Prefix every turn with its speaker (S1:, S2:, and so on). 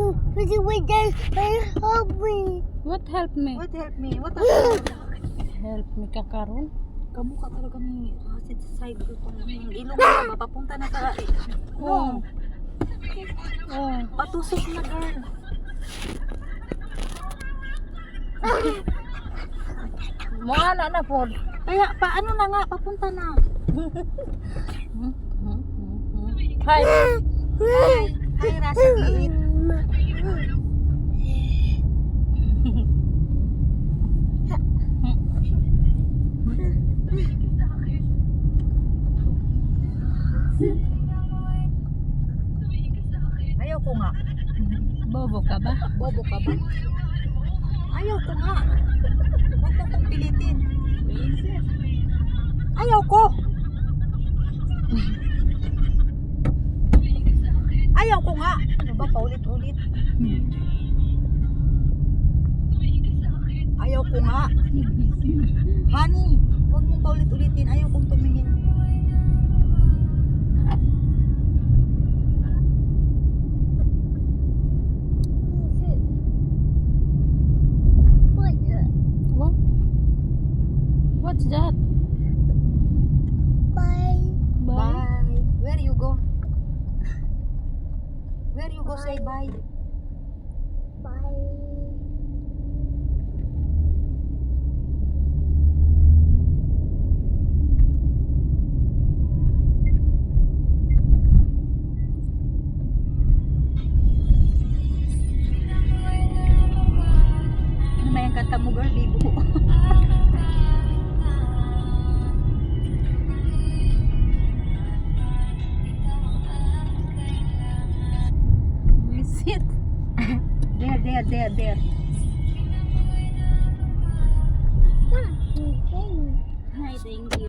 S1: Help me.
S2: What help me?
S3: What help me? What help me?
S2: Help me ka karon?
S3: Kamu ka talaga ni Rasid sa side ko pa. Ilong na ba? Papunta na sa...
S2: Oh.
S3: No.
S2: Oh.
S3: Patusok na, girl.
S2: Mo ana na pod.
S3: Kaya, paano na nga? Papunta na.
S2: Hi.
S3: Hi, Rasid liit. Ayaw ko nga.
S2: Bobo ka ba?
S3: Bobo ka ba? Ayaw ko nga. Huwag mo kong pilitin. Ayaw ko. Ayaw ko nga. Ano ba, paulit-ulit? Ayaw ko nga. Honey, huwag mong paulit-ulitin. Ayaw kong tumingin.
S2: What? What's that?
S1: Bye.
S3: Bye. Where you go? Where you go say bye?
S1: Bye.
S3: Ano may ang kanta mo, girl? Bigo. Sit. There.
S1: Thank you.
S3: Hi, thank you.